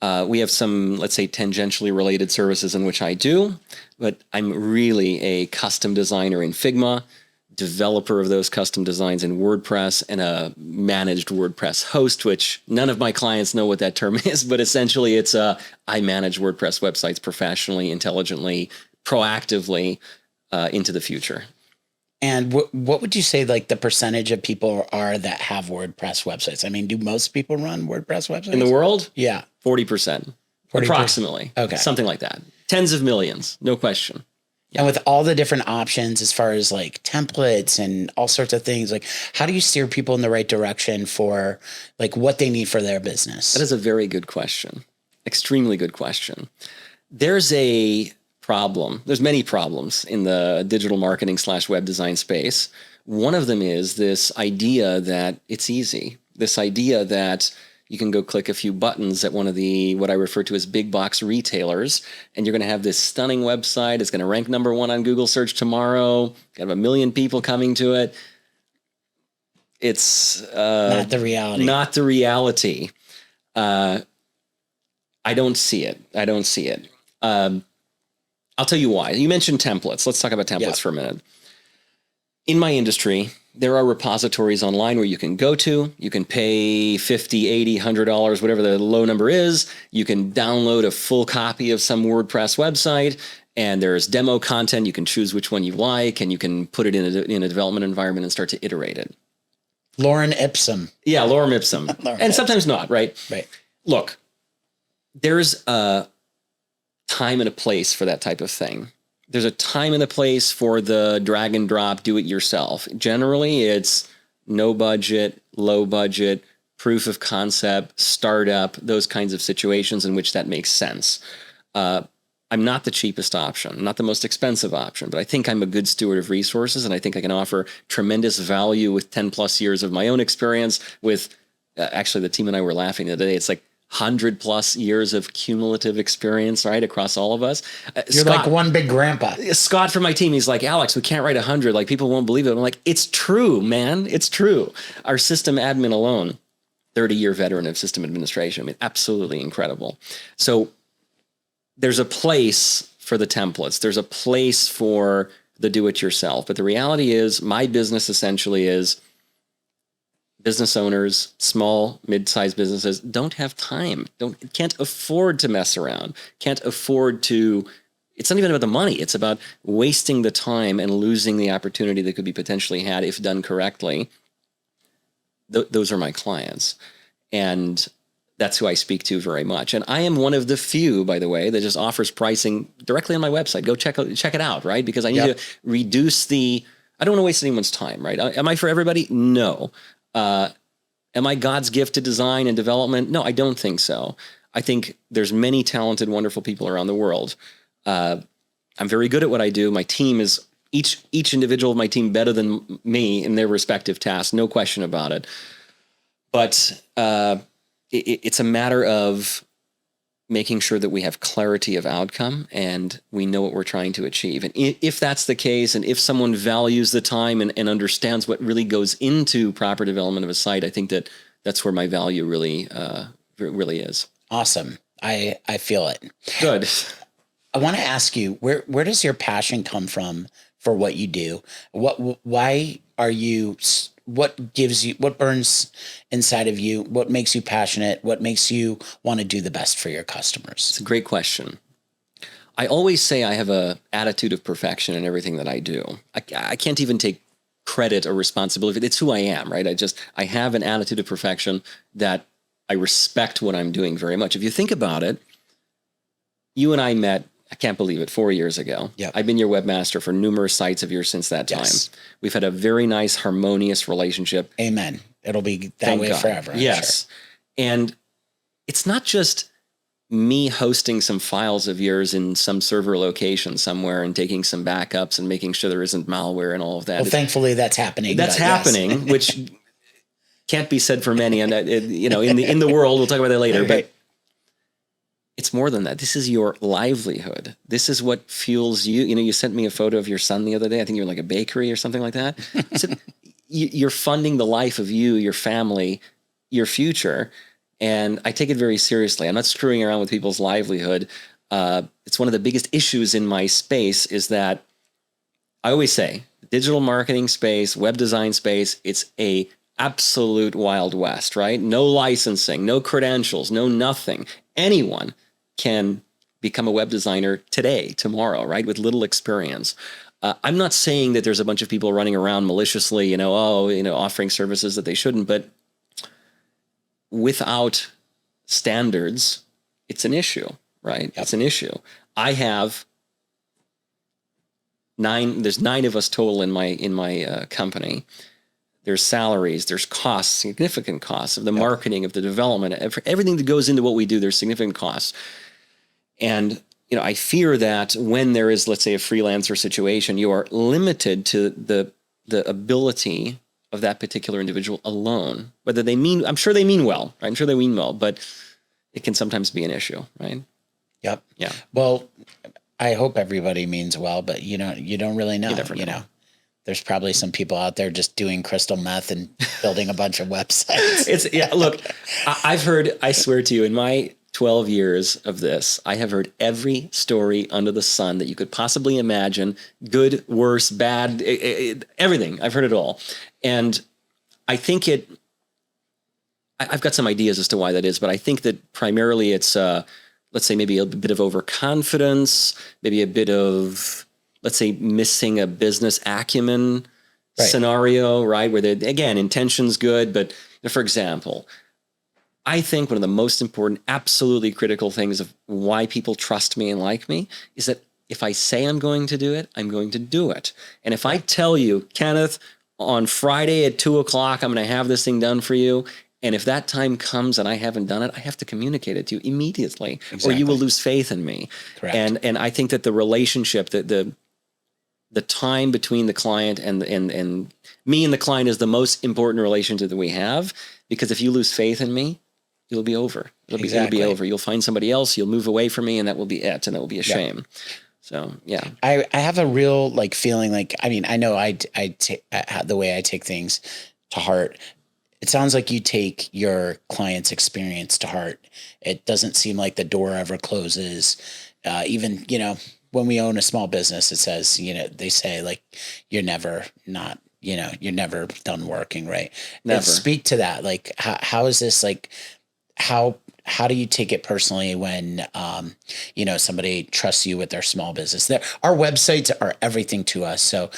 We have some, let's say, tangentially related services in which I do, but I'm really a custom designer in Figma, developer of those custom designs in WordPress, and a managed WordPress host, which none of my clients know what that term is, but essentially it's I manage WordPress websites professionally, intelligently, proactively into the future. And what would you say like the percentage of people are that have WordPress websites? I mean, do most people run WordPress websites? In the world? Yeah. 40%. Approximately. Okay. Something like that. Tens of millions, no question. Yeah. And with all the different options as far as like templates and all sorts of things, like how do you steer people in the right direction for like what they need for their business? That is a very good question. Extremely good question. There's a problem. There's many problems in the digital marketing / web design space. One of them is this idea that it's easy. This idea that you can go click a few buttons at one of the, what I refer to as big box retailers, and you're going to have this stunning website. It's going to rank #1 on Google search tomorrow. Got 1 million people coming to it. It's not the reality. Not the reality. I don't see it. I'll tell you why. You mentioned templates. Let's talk about templates for a minute. In my industry, there are repositories online where you can go to. You can pay $50, $80, $100, whatever the low number is. You can download a full copy of some WordPress website, and there's demo content. You can choose which one you like, and you can put it in a development environment and start to iterate it. Lorem ipsum. Yeah, lorem ipsum. And sometimes not, right? Right. Look, there's a time and a place for that type of thing. There's a time and a place for the drag and drop, do it yourself. Generally, it's no budget, low budget, proof of concept, startup, those kinds of situations in which that makes sense. I'm not the cheapest option, not the most expensive option, but I think I'm a good steward of resources, and I think I can offer tremendous value with 10 plus years of my own experience with, actually the team and I were laughing the other day. It's like 100+ years of cumulative experience, right, across all of us. You're Scott, like one big grandpa. Scott from my team, he's like, Alex, we can't write 100. Like, people won't believe it. I'm like, it's true, man. It's true. Our system admin alone, 30-year veteran of system administration. I mean, absolutely incredible. So there's a place for the templates. There's a place for the do-it-yourself. But the reality is my business essentially is business owners, small, mid-sized businesses don't have time, can't afford to mess around, can't afford to, it's not even about the money. It's about wasting the time and losing the opportunity that could be potentially had if done correctly. Those are my clients. And that's who I speak to very much. And I am one of the few, by the way, that just offers pricing directly on my website. Go check it out, right? Because I need to reduce I don't want to waste anyone's time, right? Am I for everybody? No. Am I God's gift to design and development? No, I don't think so. I think there's many talented, wonderful people around the world. I'm very good at what I do. My team is each individual of my team better than me in their respective tasks. No question about it. But it's a matter of making sure that we have clarity of outcome and we know what we're trying to achieve. And if that's the case, and if someone values the time and understands what really goes into proper development of a site, I think that's where my value really is. Awesome. I feel it. Good. I want to ask you, where does your passion come from for what you do? Why are you, what gives you, what burns inside of you? What makes you passionate? What makes you want to do the best for your customers? It's a great question. I always say I have an attitude of perfection in everything that I do. I can't even take credit or responsibility. It's who I am, right? I have an attitude of perfection that I respect what I'm doing very much. If you think about it, you and I met, I can't believe it, 4 years ago. Yep. I've been your webmaster for numerous sites of yours since that time. Yes. We've had a very nice, harmonious relationship. Amen. It'll be that Thank way God. forever. Yes. Sure. And it's not just me hosting some files of yours in some server location somewhere and taking some backups and making sure there isn't malware and all of that. Well, thankfully that's happening. That's happening, yes. Which can't be said for many. And in the world, we'll talk about that later. Okay. But it's more than that. This is your livelihood. This is what fuels you. You sent me a photo of your son the other day. I think you're like a bakery or something like that. So you're funding the life of you, your family, your future. And I take it very seriously. I'm not screwing around with people's livelihood. It's one of the biggest issues in my space is that I always say digital marketing space, web design space, it's a absolute wild west, right? No licensing, no credentials, no nothing. Anyone can become a web designer today, tomorrow, right? With little experience. I'm not saying that there's a bunch of people running around maliciously, offering services that they shouldn't, but without standards, it's an issue, right? Yep. It's an issue. I have there's 9 of us total in my company. There's salaries, there's costs, significant costs of the marketing, of the development, everything that goes into what we do, there's significant costs. And, I fear that when there is, let's say, a freelancer situation, you are limited to the ability of that particular individual alone. Whether I'm sure they mean well, right? I'm sure they mean well, but it can sometimes be an issue, right? Yep. Yeah. Well, I hope everybody means well, but you don't really know. You know. There's probably some people out there just doing crystal meth and building a bunch of websites. Look, I swear to you, in my 12 years of this, I have heard every story under the sun that you could possibly imagine, good, worse, bad, everything. I've heard it all. And I think I've got some ideas as to why that is, but I think that primarily it's, let's say maybe a bit of overconfidence, maybe a bit of, let's say, missing a business acumen scenario, right? Where again, intention's good, but for example, I think one of the most important, absolutely critical things of why people trust me and like me is that if I say I'm going to do it, I'm going to do it. And if I tell you, Kenneth, on Friday at 2:00, I'm going to have this thing done for you. And if that time comes and I haven't done it, I have to communicate it to you immediately, or you will lose faith in me. Correct. And I think that the relationship, the time between the client and me and the client is the most important relationship that we have, because if you lose faith in me, it'll be over. It'll be over. You'll find somebody else. You'll move away from me, and that will be it. And that will be a shame. So, yeah. I have a real feeling I know the way I take things to heart. It sounds like you take your client's experience to heart. It doesn't seem like the door ever closes. Even, when we own a small business, it says, they say you're never done working, right? Never. And speak to that. How is this how do you take it personally when, somebody trusts you with their small business? Our websites are everything to us. So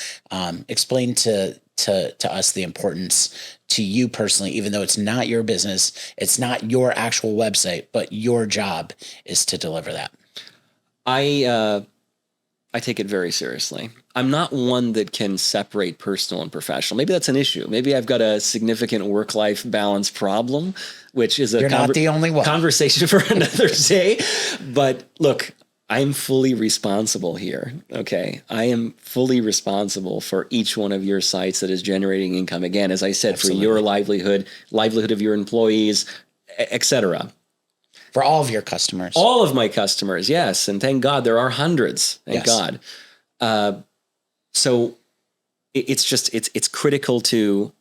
explain to us the importance to you personally, even though it's not your business, it's not your actual website, but your job is to deliver that. I take it very seriously. I'm not one that can separate personal and professional. Maybe that's an issue. Maybe I've got a significant work-life balance problem, which is You're not the only one. Conversation for another day. But look, I'm fully responsible here. Okay. I am fully responsible for each one of your sites that is generating income. Again, as I said, Absolutely. For your livelihood of your employees, etc. For all of your customers. All of my customers, yes. And thank God there are hundreds. Thank God. So it's critical to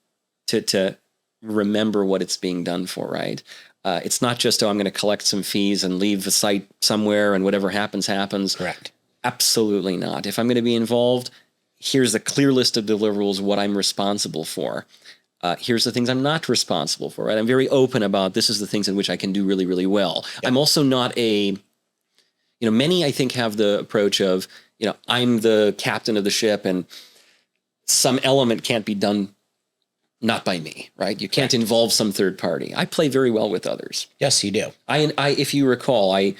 remember what it's being done for, right? It's not just, I'm going to collect some fees and leave the site somewhere and whatever happens, happens. Correct. Absolutely not. If I'm going to be involved, here's a clear list of deliverables, what I'm responsible for. Here's the things I'm not responsible for, right? I'm very open about this is the things in which I can do really, really well. Yep. I'm also not many I think have the approach of, I'm the captain of the ship and some element can't be done not by me, right? You can't involve some third party. I play very well with others. Yes, you do. If you recall, I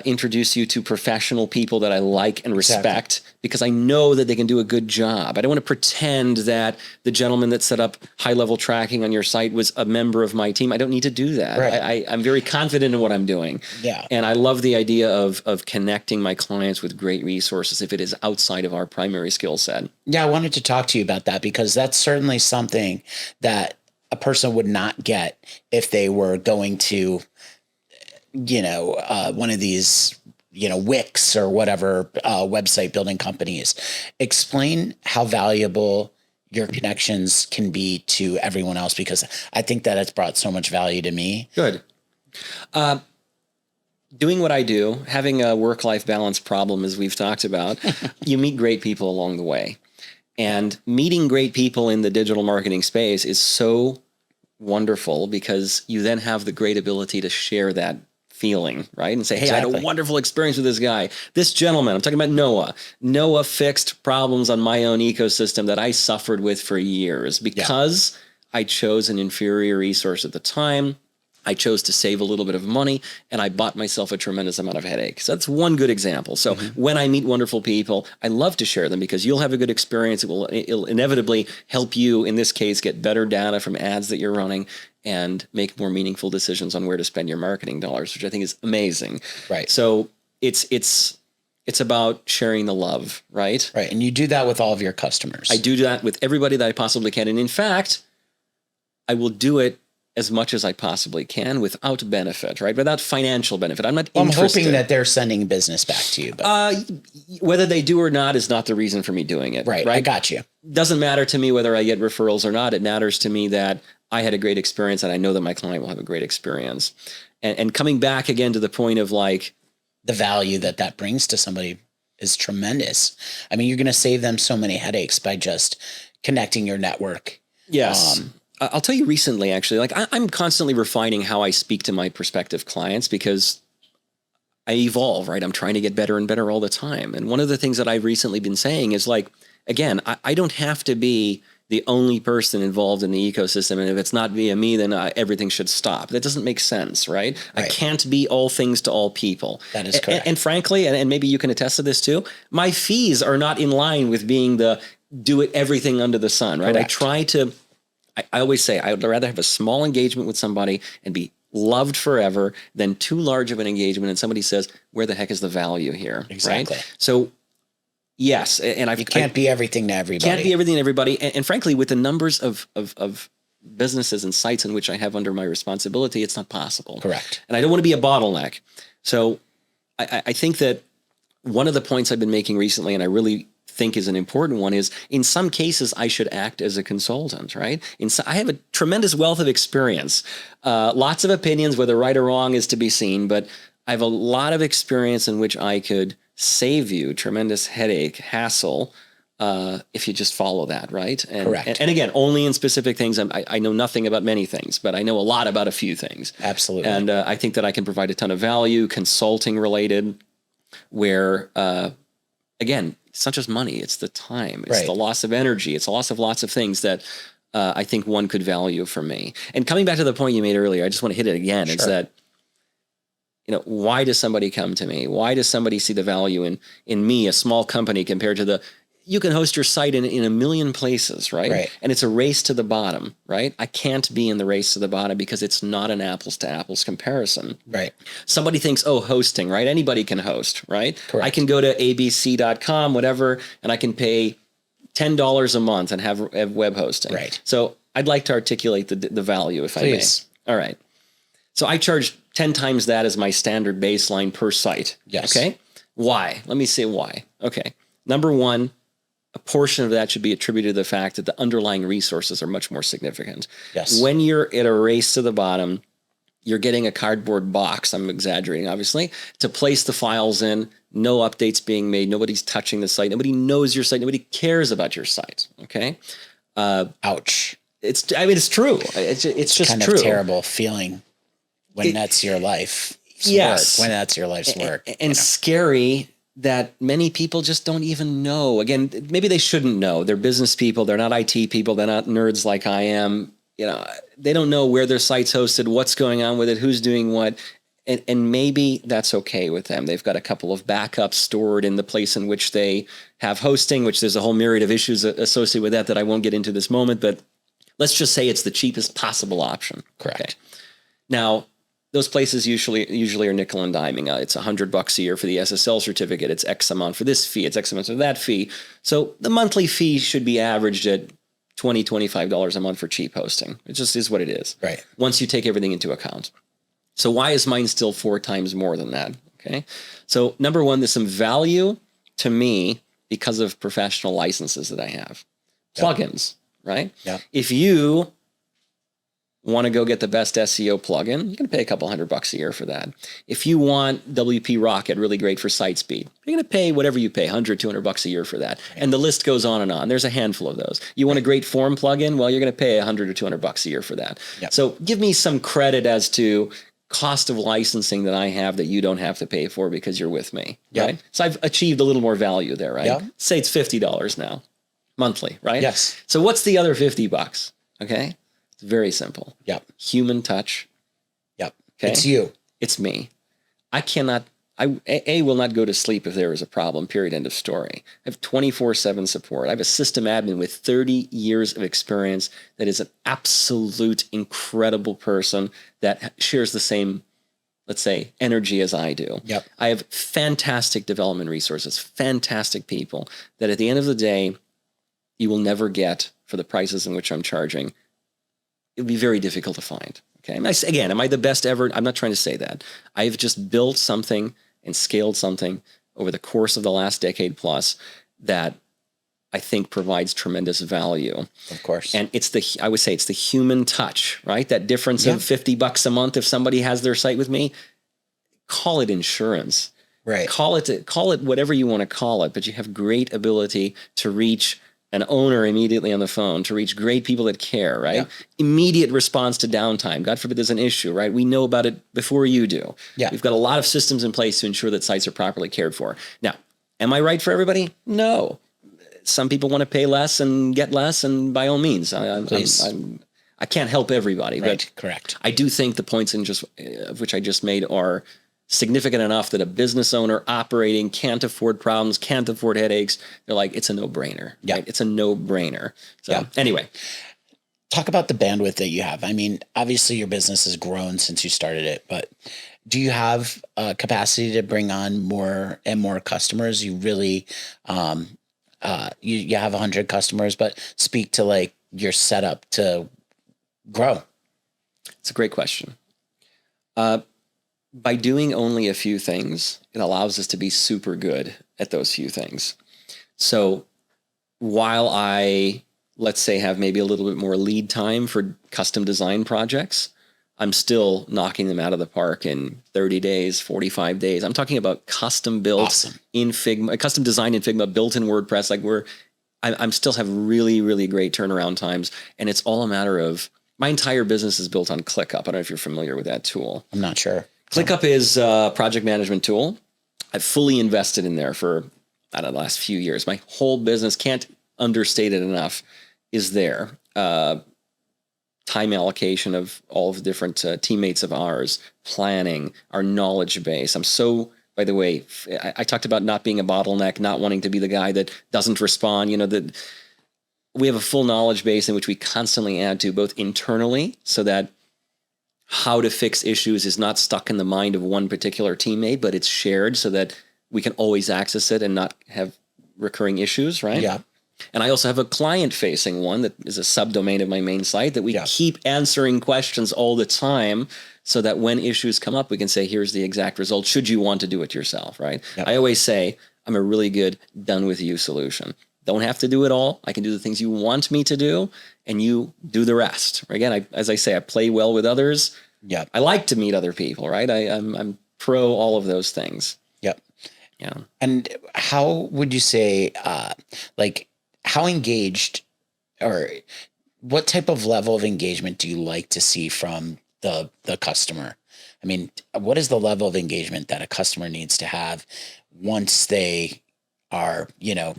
introduce you to professional people that I like and respect because I know that they can do a good job. I don't want to pretend that the gentleman that set up high-level tracking on your site was a member of my team. I don't need to do that. Right. I'm very confident in what I'm doing. Yeah. And I love the idea of connecting my clients with great resources if it is outside of our primary skill set. Yeah, I wanted to talk to you about that because that's certainly something that a person would not get if they were going to one of these, Wix or whatever website building companies. Explain how valuable your connections can be to everyone else, because I think that it's brought so much value to me. Good. Doing what I do, having a work-life balance problem, as we've talked about, you meet great people along the way. And meeting great people in the digital marketing space is so wonderful, because you then have the great ability to share that feeling, right? And say, hey, I had a wonderful experience with this guy. This gentleman, I'm talking about Noah. Noah fixed problems on my own ecosystem that I suffered with for years because I chose an inferior resource at the time. I chose to save a little bit of money, and I bought myself a tremendous amount of headache. So that's one good example. So when I meet wonderful people, I love to share them, because you'll have a good experience. It'll inevitably help you, in this case, get better data from ads that you're running and make more meaningful decisions on where to spend your marketing dollars, which I think is amazing. Right. So it's about sharing the love, right? Right. And you do that with all of your customers. I do that with everybody that I possibly can. And in fact, I will do it as much as I possibly can without benefit, right? Without financial benefit. I'm not interested. I'm hoping that they're sending business back to you. But whether they do or not is not the reason for me doing it. Right. I got you. Doesn't matter to me whether I get referrals or not. It matters to me that I had a great experience, and I know that my client will have a great experience. And coming back again to the point of like, the value that brings to somebody is tremendous. I mean, you're going to save them so many headaches by just connecting your network. Yes. I'll tell you recently, actually, like I'm constantly refining how I speak to my prospective clients, because I evolve, right? I'm trying to get better and better all the time. And one of the things that I've recently been saying is like, again, I don't have to be the only person involved in the ecosystem. And if it's not via me, then everything should stop. That doesn't make sense, right? I can't be all things to all people. That is correct. And frankly, and maybe you can attest to this too, my fees are not in line with being the do it everything under the sun, right? Correct. I try to, I always say, I would rather have a small engagement with somebody and be loved forever than too large of an engagement and somebody says, where the heck is the value here? Exactly. Right? So yes, and you can't be everything to everybody. Can't be everything to everybody. And frankly, with the numbers of businesses and sites in which I have under my responsibility, it's not possible. Correct. And I don't want to be a bottleneck. So I think that one of the points I've been making recently, and I really think is an important one, is in some cases I should act as a consultant, right? I have a tremendous wealth of experience, lots of opinions, whether right or wrong is to be seen, but I have a lot of experience in which I could save you tremendous headache, hassle, if you just follow that, right? Correct. And again, only in specific things. I know nothing about many things, but I know a lot about a few things. Absolutely. And I think that I can provide a ton of value, consulting related, where, again, it's not just money, it's the time, it's the loss of energy, it's a loss of lots of things that I think one could value from me. And coming back to the point you made earlier, I just want to hit it again. Sure. It's that, why does somebody come to me? Why does somebody see the value in me, a small company, compared to you can host your site in a million places, right? And it's a race to the bottom, right? I can't be in the race to the bottom because it's not an apples to apples comparison. Right. Somebody thinks, oh, hosting, right? Anybody can host, right? Correct. I can go to abc.com, whatever, and I can pay $10 a month and have web hosting. Right. So I'd like to articulate the value, if Please. I may. All right. So I charge 10 times that as my standard baseline per site. Yes. Okay. Why? Let me say why. Okay. Number one, a portion of that should be attributed to the fact that the underlying resources are much more significant. Yes. When you're at a race to the bottom, you're getting a cardboard box, I'm exaggerating, obviously, to place the files in, no updates being made, nobody's touching the site, nobody knows your site, nobody cares about your site, okay? Ouch. It's true. It's just kind true. of terrible feeling when that's your life. Yes. Work, when that's your life's work. And scary that many people just don't even know. Again, maybe they shouldn't know. They're business people. They're not IT people. They're not nerds like I am. They don't know where their site's hosted, what's going on with it, who's doing what. And maybe that's okay with them. They've got a couple of backups stored in the place in which they have hosting, which there's a whole myriad of issues associated with that I won't get into this moment. But let's just say it's the cheapest possible option. Correct. Okay. Now, those places usually are nickel and diming. It's $100 a year for the SSL certificate. It's X amount for this fee. It's X amount for that fee. So the monthly fee should be averaged at $20, $25 a month for cheap hosting. It just is what it is. Right. Once you take everything into account. So why is mine still 4 times more than that? Okay. So number one, there's some value to me because of professional licenses that I have. plugins, right? Yeah. If you want to go get the best SEO plugin, you're going to pay a couple $100 a year for that. If you want WP Rocket, really great for site speed, you're going to pay whatever you pay, $100, $200 a year for that. Right. And the list goes on and on. There's a handful of those. You want a great form plugin? Well, you're going to pay $100 or $200 a year for that. Yep. So give me some credit as to cost of licensing that I have that you don't have to pay for because you're with me, yep. right? So I've achieved a little more value there, right? Yep. Say it's $50 now, monthly, right? Yes. So what's the other $50? Okay. It's very simple. Yep. Human touch. Yep. Okay. It's you. It's me. I will not go to sleep if there is a problem, period, end of story. I have 24/7 support. I have a system admin with 30 years of experience that is an absolute incredible person that shares the same, let's say, energy as I do. Yep. I have fantastic development resources, fantastic people that at the end of the day, you will never get for the prices in which I'm charging. It'd be very difficult to find. Okay. And again, am I the best ever? I'm not trying to say that. I've just built something and scaled something over the course of the last decade plus that I think provides tremendous value. Of course. And I would say it's the human touch, right? That difference of $50 a month if somebody has their site with me, call it insurance. Right. Call it whatever you want to call it, but you have great ability to reach an owner immediately on the phone, to reach great people that care, right? Yeah. Immediate response to downtime. God forbid there's an issue, right? We know about it before you do. Yeah. We've got a lot of systems in place to ensure that sites are properly cared for. Now, am I right for everybody? No. Some people want to pay less and get less, and by all means, I can't help everybody. Right. But Correct. I do think the points of which I just made are significant enough that a business owner operating can't afford problems, can't afford headaches. They're like, it's a no-brainer. Yeah. Right? It's a no-brainer. So anyway. Talk about the bandwidth that you have. I mean, obviously your business has grown since you started it, but do you have capacity to bring on more and more customers? You really, you have 100 customers, but speak to like your setup to grow. It's a great question. By doing only a few things, it allows us to be super good at those few things. So while I, let's say, have maybe a little bit more lead time for custom design projects, I'm still knocking them out of the park in 30 days, 45 days. I'm talking about custom built in Figma, custom design in Figma, built in WordPress. Like I'm still have really, really great turnaround times. And it's all a matter of, my entire business is built on ClickUp. I don't know if you're familiar with that tool. I'm not sure. ClickUp is a project management tool. I've fully invested in there for, I don't know, the last few years. My whole business, can't understate it enough, is there. Time allocation of all of the different teammates of ours, planning, our knowledge base. I'm so, by the way, I talked about not being a bottleneck, not wanting to be the guy that doesn't respond. That we have a full knowledge base in which we constantly add to, both internally, so that how to fix issues is not stuck in the mind of one particular teammate, but it's shared so that we can always access it and not have recurring issues, right? Yeah. And I also have a client-facing one that is a subdomain of my main site that we keep answering questions all the time so that when issues come up, we can say, here's the exact result, should you want to do it yourself, right? Yep. I always say, I'm a really good done-with-you solution. Don't have to do it all. I can do the things you want me to do, and you do the rest. Again, as I say, I play well with others. Yeah. I like to meet other people, right? I'm pro all of those things. Yep. Yeah. And how would you say, how engaged, or what type of level of engagement do you like to see from the customer? I mean, what is the level of engagement that a customer needs to have once they are,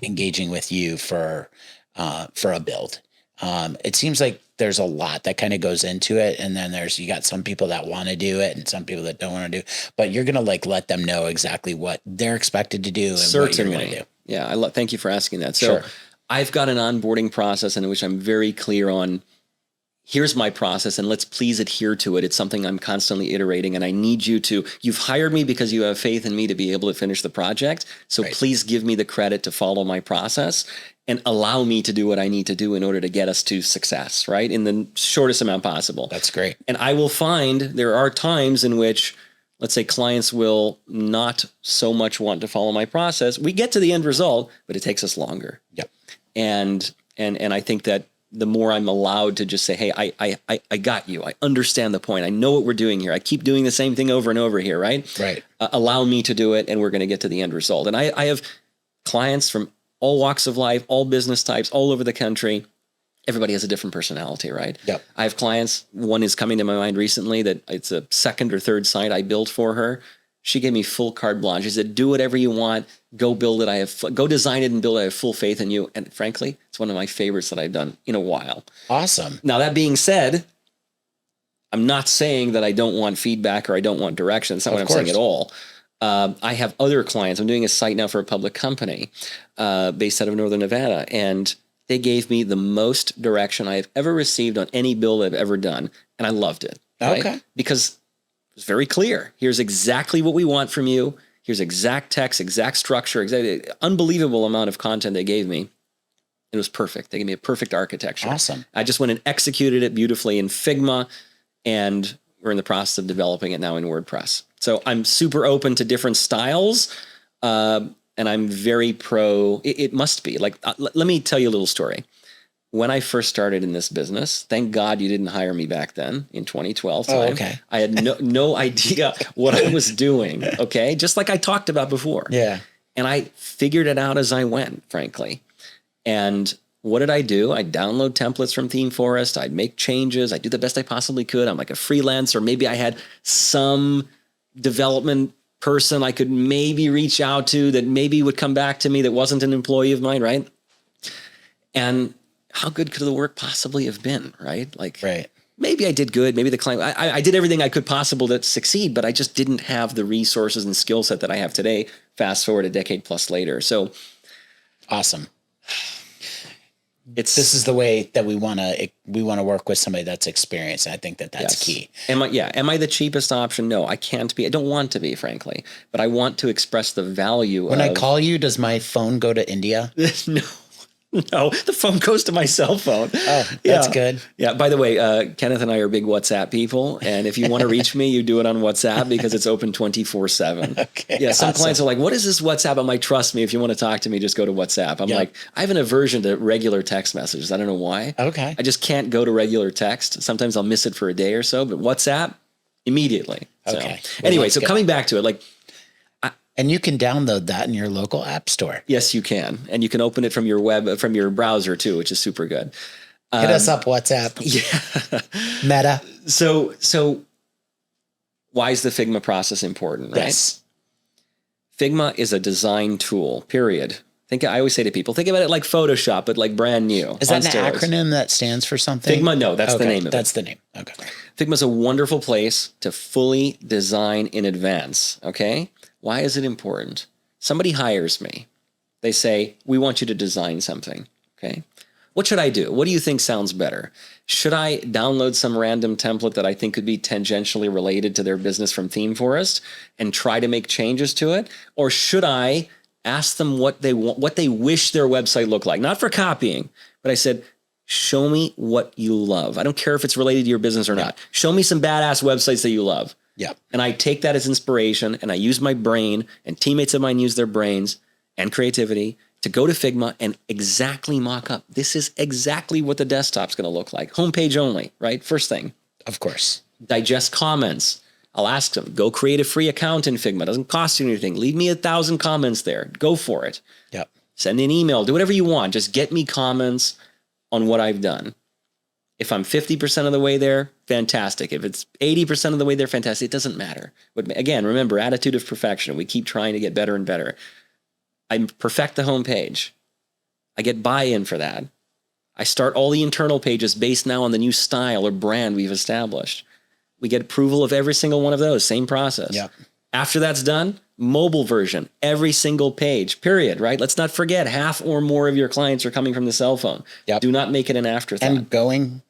engaging with you for a build? It seems like there's a lot that kind of goes into it. And then you got some people that want to do it and some people that don't want to do, but you're going to let them know exactly what they're expected to do and what you're going to do. Yeah. Thank you for asking that. So I've got an onboarding process in which I'm very clear on, here's my process and let's please adhere to it. It's something I'm constantly iterating, and I need you've hired me because you have faith in me to be able to finish the project. So please give me the credit to follow my process and allow me to do what I need to do in order to get us to success, right? In the shortest amount possible. That's great. And I will find there are times in which, let's say, clients will not so much want to follow my process. We get to the end result, but it takes us longer. Yep. And And I think that the more I'm allowed to just say, hey, I got you. I understand the point. I know what we're doing here. I keep doing the same thing over and over here, right? Right. Allow me to do it, and we're going to get to the end result. And I have clients from all walks of life, all business types, all over the country. Everybody has a different personality, right? Yep. I have clients. One is coming to my mind recently that it's a second or third site I built for her. She gave me full carte blanche. She said, do whatever you want. Go build it. Go design it and build it. I have full faith in you. And frankly, it's one of my favorites that I've done in a while. Awesome. Now, that being said, I'm not saying that I don't want feedback or I don't want direction. That's not what I'm saying at all. I have other clients. I'm doing a site now for a public company based out of Northern Nevada. And they gave me the most direction I have ever received on any build I've ever done. And I loved it. Right? Okay. Because it was very clear. Here's exactly what we want from you. Here's exact text, exact structure, unbelievable amount of content they gave me. It was perfect. They gave me a perfect architecture. Awesome. I just went and executed it beautifully in Figma, and we're in the process of developing it now in WordPress. So I'm super open to different styles, and I'm very pro. It must be like. Let me tell you a little story. When I first started in this business, thank God you didn't hire me back then in 2012 time. Oh, okay. I had no idea what I was doing. Okay. Just like I talked about before. Yeah. And I figured it out as I went, frankly. And what did I do? I'd download templates from ThemeForest. I'd make changes. I'd do the best I possibly could. I'm like a freelancer. Maybe I had some development person I could maybe reach out to that maybe would come back to me that wasn't an employee of mine, right? And how good could the work possibly have been, right? Like, right. Maybe I did good. Maybe the client, I did everything I could possible to succeed, but I just didn't have the resources and skill set that I have today, fast forward a decade plus later. So awesome. This is the way that we want to work with somebody that's experienced. I think that's yes. key. Am I the cheapest option? No, I can't be. I don't want to be, frankly, but I want to express the value when I call you, does my phone go to India? No, the phone goes to my cell phone. Oh, that's good. Yeah. By the way, Kenneth and I are big WhatsApp people. And if you want to reach me, you do it on WhatsApp because it's open 24/7. Okay. Yeah. Some clients are like, what is this WhatsApp? I'm like, trust me, if you want to talk to me, just go to WhatsApp. I'm like, I have an aversion to regular text messages. I don't know why. Okay. I just can't go to regular text. Sometimes I'll miss it for a day or so, but WhatsApp immediately. Okay. So, anyway, so coming back to it, like, and you can download that in your local app store. yes, you can. And you can open it from your browser too, which is super good. Hit us up, WhatsApp. Yeah. Meta. So why is the Figma process important, right? Yes. Figma is a design tool, period. I always say to people, think about it like Photoshop, but like brand new. Is that an acronym that stands for something? Figma, no, that's the name of it. That's the name. Okay. Figma is a wonderful place to fully design in advance, okay? Why is it important? Somebody hires me. They say, we want you to design something, okay? What should I do? What do you think sounds better? Should I download some random template that I think could be tangentially related to their business from ThemeForest and try to make changes to it? Or should I ask them what they want, what they wish their website looked like? Not for copying, but I said, show me what you love. I don't care if it's related to your business or not. Show me some badass websites that you love. Yeah. And I take that as inspiration and I use my brain, and teammates of mine use their brains and creativity to go to Figma and exactly mock up. This is exactly what the desktop's going to look like. Homepage only, right? First thing. Of course. Digest comments. I'll ask them, go create a free account in Figma. It doesn't cost you anything. Leave me 1,000 comments there. Go for it. Yep. Send an email. Do whatever you want. Just get me comments on what I've done. If I'm 50% of the way there, fantastic. If it's 80% of the way there, fantastic. It doesn't matter. But again, remember, attitude of perfection. We keep trying to get better and better. I perfect the homepage. I get buy-in for that. I start all the internal pages based now on the new style or brand we've established. We get approval of every single one of those. Same process. Yep. After that's done, mobile version, every single page, period, right? Let's not forget, half or more of your clients are coming from the cell phone. Yep. Do not make it an afterthought. And going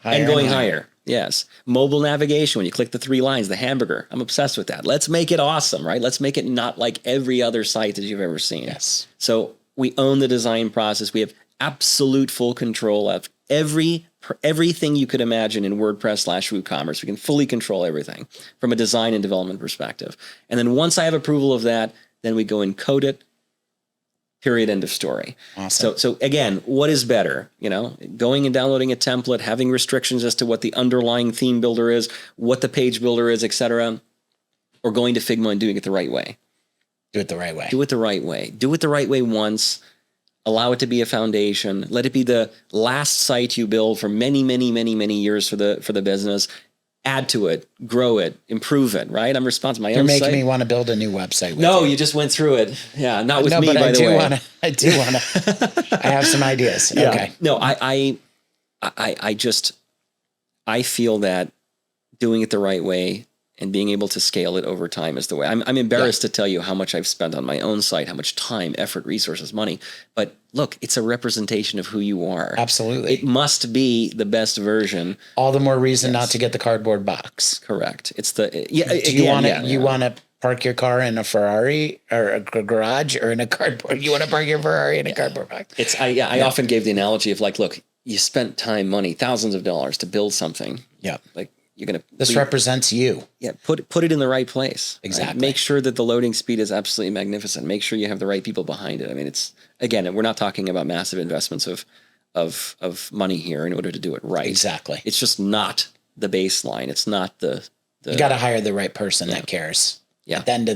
higher. Yes. Mobile navigation, when you click the 3 lines, the hamburger. I'm obsessed with that. Let's make it awesome, right? Let's make it not like every other site that you've ever seen. Yes. So we own the design process. We have absolute full control of everything you could imagine in WordPress/WooCommerce. We can fully control everything from a design and development perspective. And then once I have approval of that, then we go and code it, Period. End of story. Awesome. So again, what is better? Going and downloading a template, having restrictions as to what the underlying theme builder is, what the page builder is, etc., or going to Figma and doing it the right way. Do it the right way. Do it the right way. Do it the right way once. Allow it to be a foundation. Let it be the last site you build for many, many, many, many years for the business. Add to it, grow it, improve it, right? I'm responsible. My You're own making site. me want to build a new website with No, you. you just went through it. Yeah, not with No, me, but by the way. I do want to. I have some ideas. Yeah. Okay. No, I feel that doing it the right way and being able to scale it over time is the way. I'm embarrassed to tell you how much I've spent on my own site, how much time, effort, resources, money. But look, it's a representation of who you are. Absolutely. It must be the best version. All the more reason not to get the cardboard box. Correct. It's the Do you want to park your car in a Ferrari or a garage or in a cardboard? You want to park your Ferrari in a cardboard box? I often gave the analogy of like, look, you spent time, money, thousands of dollars to build something. Yeah. Like you're going to. This represents you. Yeah. Put it in the right place. Exactly. Right? Make sure that the loading speed is absolutely magnificent. Make sure you have the right people behind it. I mean, again, we're not talking about massive investments of money here in order to do it right. Exactly. It's just not the baseline. It's not the You got to hire the right person that cares. Yeah. At the end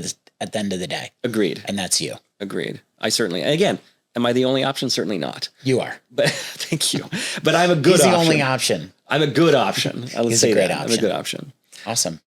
of the day. Agreed. And that's you. Agreed. I certainly, again, am I the only option? Certainly not. You are. But thank you. But I'm a good He's option. the only option. I'm a good option. Let's He's say a great that. I'm a option. good option. Awesome.